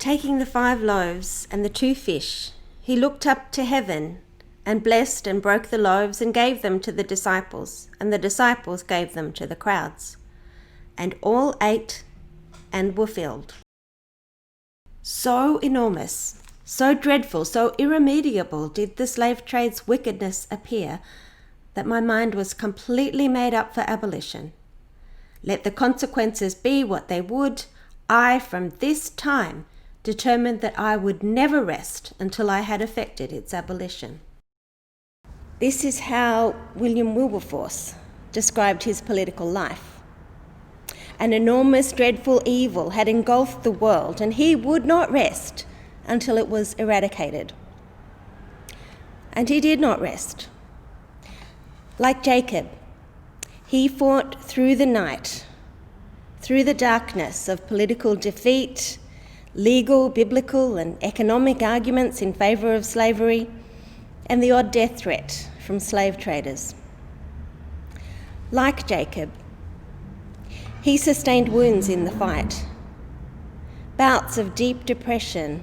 Taking the 5 loaves and the 2 fish, he looked up to heaven and blessed and broke the loaves and gave them to the disciples, and the disciples gave them to the crowds. And all ate and were filled. So enormous, so dreadful, so irremediable did the slave trade's wickedness appear that my mind was completely made up for abolition. Let the consequences be what they would, I from this time determined that I would never rest until I had effected its abolition. This is how William Wilberforce described his political life. An enormous, dreadful evil had engulfed the world, and he would not rest until it was eradicated. And he did not rest. Like Jacob, he fought through the night, through the darkness of political defeat, legal, biblical, and economic arguments in favour of slavery, and the odd death threat from slave traders. Like Jacob, he sustained wounds in the fight, bouts of deep depression,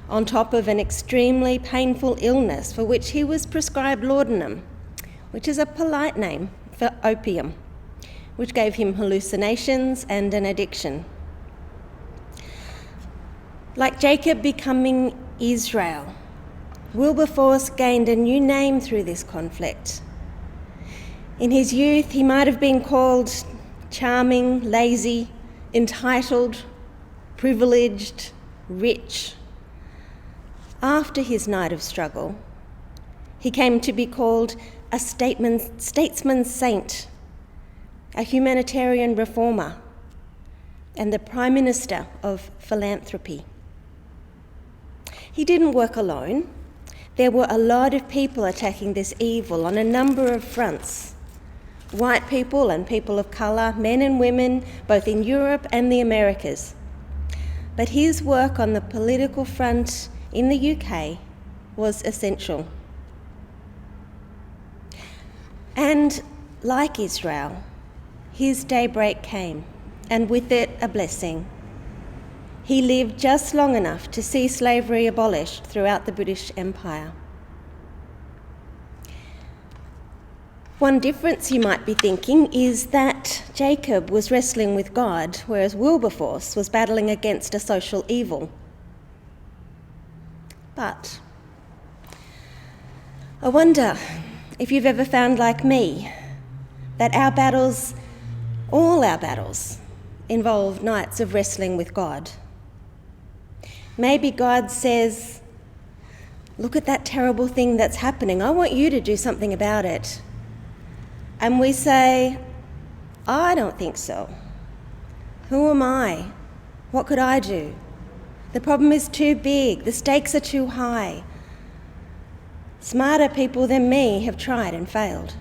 on top of an extremely painful illness for which he was prescribed laudanum, which is a polite name for opium, which gave him hallucinations and an addiction. Like Jacob becoming Israel, Wilberforce gained a new name through this conflict. In his youth, he might have been called charming, lazy, entitled, privileged, rich. After his night of struggle, he came to be called a statesman saint, a humanitarian reformer, and the Prime Minister of philanthropy. He didn't work alone. There were a lot of people attacking this evil on a number of fronts. White people and people of colour, men and women, both in Europe and the Americas. But his work on the political front in the UK was essential. And like Israel, his daybreak came, and with it a blessing. He lived just long enough to see slavery abolished throughout the British Empire. One difference, you might be thinking, is that Jacob was wrestling with God, whereas Wilberforce was battling against a social evil. But I wonder if you've ever found, like me, that our battles, all our battles, involve nights of wrestling with God. Maybe God says, look at that terrible thing that's happening. I want you to do something about it. And we say, I don't think so. Who am I? What could I do? The problem is too big. The stakes are too high. Smarter people than me have tried and failed.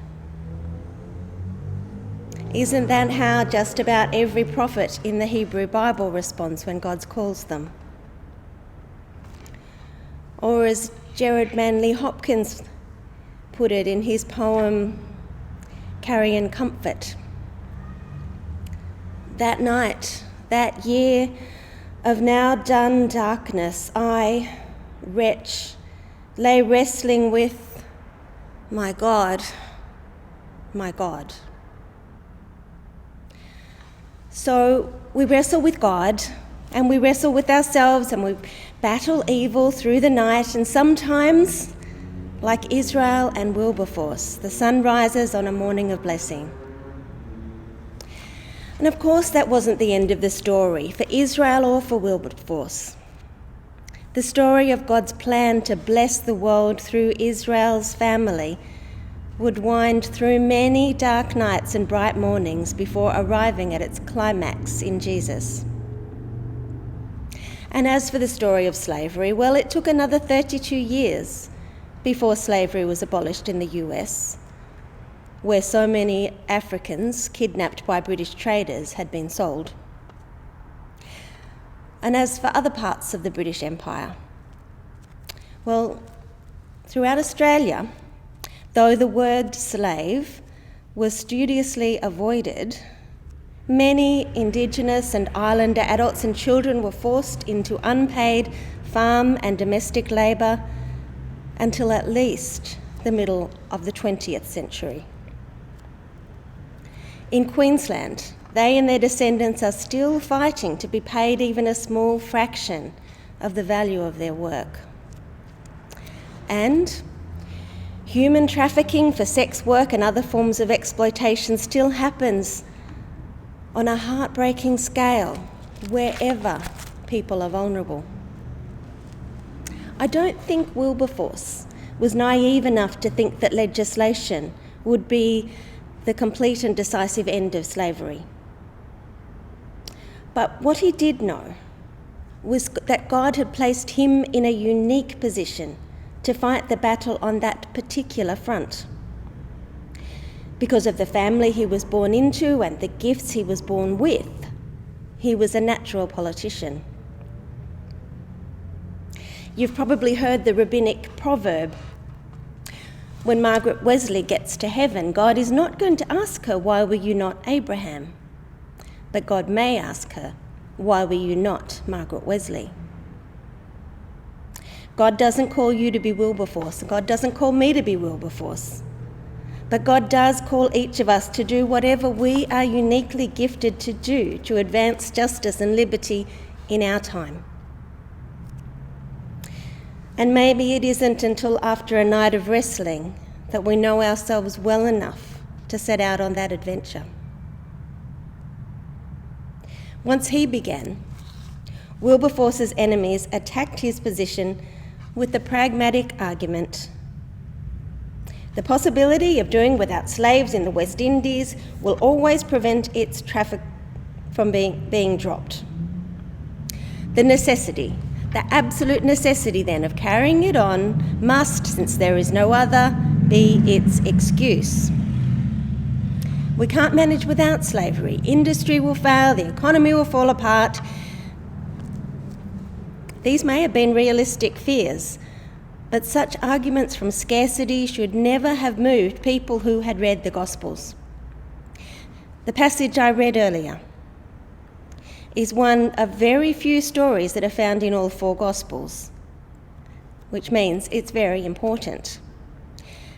Isn't that how just about every prophet in the Hebrew Bible responds when God calls them? Or as Gerard Manley Hopkins put it in his poem, Carrion Comfort, that night, that year of now done darkness, I, wretch, lay wrestling with my God, my God. So we wrestle with God, and we wrestle with ourselves, and we battle evil through the night, and sometimes, like Israel and Wilberforce, the sun rises on a morning of blessing. And of course that wasn't the end of the story for Israel or for Wilberforce. The story of God's plan to bless the world through Israel's family would wind through many dark nights and bright mornings before arriving at its climax in Jesus. And as for the story of slavery, well, it took another 32 years before slavery was abolished in the US, where so many Africans kidnapped by British traders had been sold. And as for other parts of the British Empire, well, throughout Australia, though the word slave was studiously avoided, Many Indigenous and Islander adults and children were forced into unpaid farm and domestic labour until at least the middle of the 20th century. In Queensland, they and their descendants are still fighting to be paid even a small fraction of the value of their work. And human trafficking for sex work and other forms of exploitation still happens on a heartbreaking scale wherever people are vulnerable. I don't think Wilberforce was naive enough to think that legislation would be the complete and decisive end of slavery. But what he did know was that God had placed him in a unique position to fight the battle on that particular front. Because of the family he was born into and the gifts he was born with, he was a natural politician. You've probably heard the rabbinic proverb, when Margaret Wesley gets to heaven, God is not going to ask her, "Why were you not Abraham?" But God may ask her, "Why were you not Margaret Wesley?" God doesn't call you to be Wilberforce. God doesn't call me to be Wilberforce. But God does call each of us to do whatever we are uniquely gifted to do to advance justice and liberty in our time. And maybe it isn't until after a night of wrestling that we know ourselves well enough to set out on that adventure. Once he began, Wilberforce's enemies attacked his position with the pragmatic argument: the possibility of doing without slaves in the West Indies will always prevent its traffic from being dropped. The absolute necessity then of carrying it on must, since there is no other, be its excuse. We can't manage without slavery. Industry will fail, the economy will fall apart. These may have been realistic fears, but such arguments from scarcity should never have moved people who had read the Gospels. The passage I read earlier is one of very few stories that are found in all four Gospels, which means it's very important.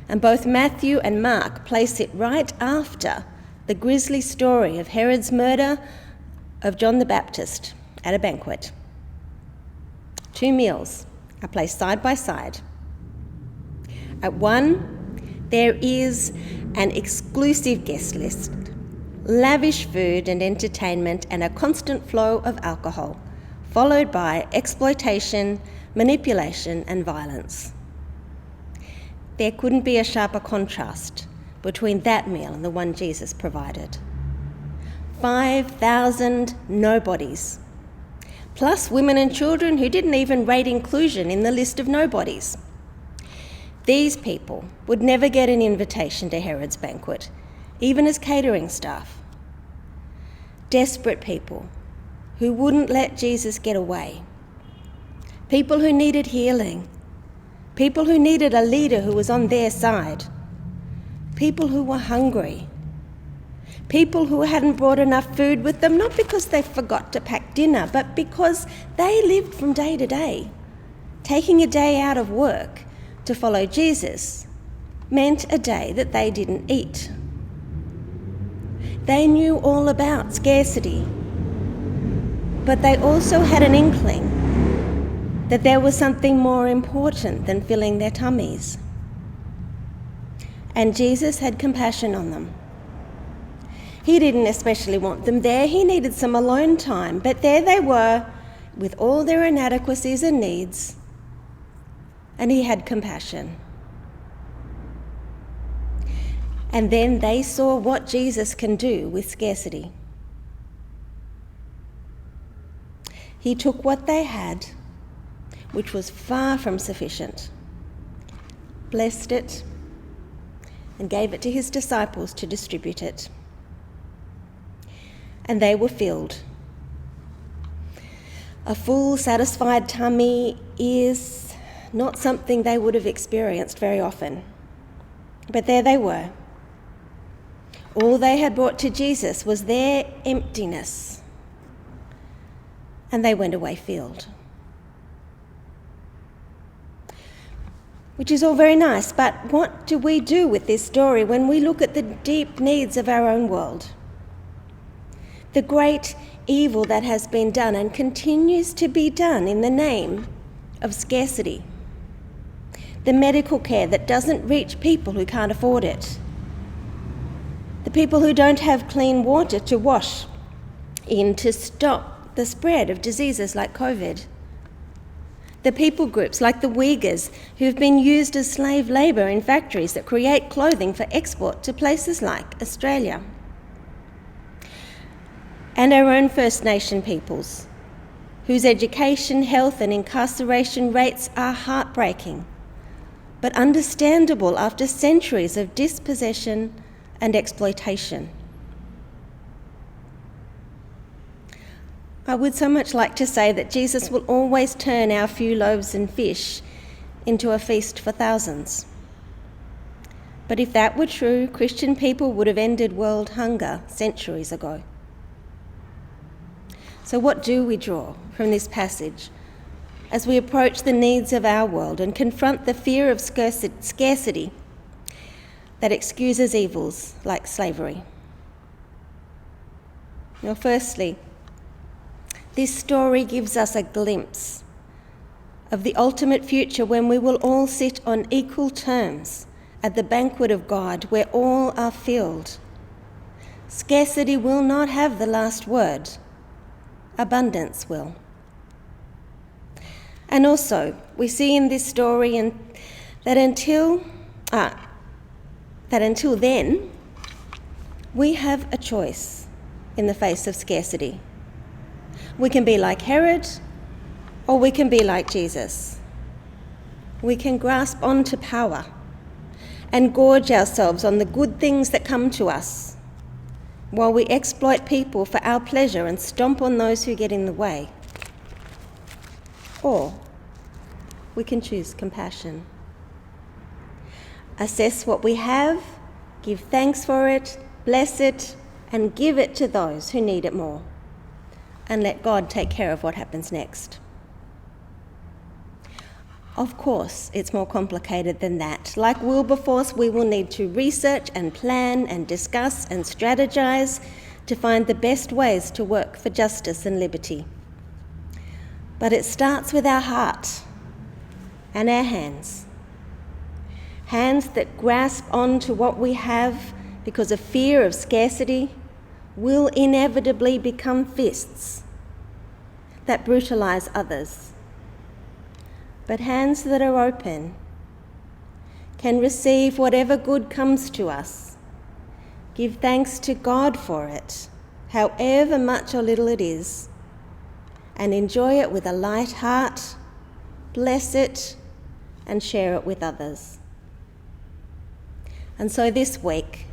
And both Matthew and Mark place it right after the grisly story of Herod's murder of John the Baptist at a banquet. Two meals are placed side by side. At one, there is an exclusive guest list, lavish food and entertainment, and a constant flow of alcohol, followed by exploitation, manipulation, and violence. There couldn't be a sharper contrast between that meal and the one Jesus provided. 5,000 nobodies, plus women and children who didn't even rate inclusion in the list of nobodies. These people would never get an invitation to Herod's banquet, even as catering staff. Desperate people who wouldn't let Jesus get away. People who needed healing. People who needed a leader who was on their side. People who were hungry. People who hadn't brought enough food with them, not because they forgot to pack dinner, but because they lived from day to day. Taking a day out of work to follow Jesus meant a day that they didn't eat. They knew all about scarcity, but they also had an inkling that there was something more important than filling their tummies. And Jesus had compassion on them. He didn't especially want them there. He needed some alone time, but there they were with all their inadequacies and needs, and he had compassion. And then they saw what Jesus can do with scarcity. He took what they had, which was far from sufficient, blessed it, and gave it to his disciples to distribute it. And they were filled. A full, satisfied tummy is not something they would have experienced very often. But there they were, All they had brought to Jesus was their emptiness, and they went away filled. Which is all very nice, but what do we do with this story when we look at the deep needs of our own world? The great evil that has been done and continues to be done in the name of scarcity. The medical care that doesn't reach people who can't afford it. The people who don't have clean water to wash in to stop the spread of diseases like COVID. The people groups like the Uyghurs who've been used as slave labour in factories that create clothing for export to places like Australia. And our own First Nation peoples, whose education, health and incarceration rates are heartbreaking, but understandable after centuries of dispossession and exploitation. I would so much like to say that Jesus will always turn our few loaves and fish into a feast for thousands. But if that were true, Christian people would have ended world hunger centuries ago. So what do we draw from this passage as we approach the needs of our world and confront the fear of scarcity that excuses evils like slavery? Well, firstly, this story gives us a glimpse of the ultimate future when we will all sit on equal terms at the banquet of God where all are filled. Scarcity will not have the last word. Abundance will. And also, we see in this story that until then, we have a choice in the face of scarcity. We can be like Herod, or we can be like Jesus. We can grasp onto power and gorge ourselves on the good things that come to us, while we exploit people for our pleasure and stomp on those who get in the way. Or we can choose compassion. Assess what we have, give thanks for it, bless it, and give it to those who need it more. And let God take care of what happens next. Of course, it's more complicated than that. Like Wilberforce, we will need to research and plan and discuss and strategize to find the best ways to work for justice and liberty. But it starts with our heart and our hands. Hands that grasp onto what we have because of fear of scarcity will inevitably become fists that brutalize others. But hands that are open can receive whatever good comes to us, give thanks to God for it, however much or little it is, and enjoy it with a light heart, bless it, and share it with others. And so this week,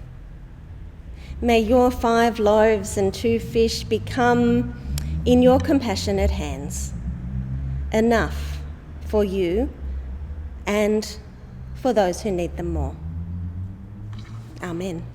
may your 5 loaves and 2 fish become, in your compassionate hands, enough for you and for those who need them more. Amen.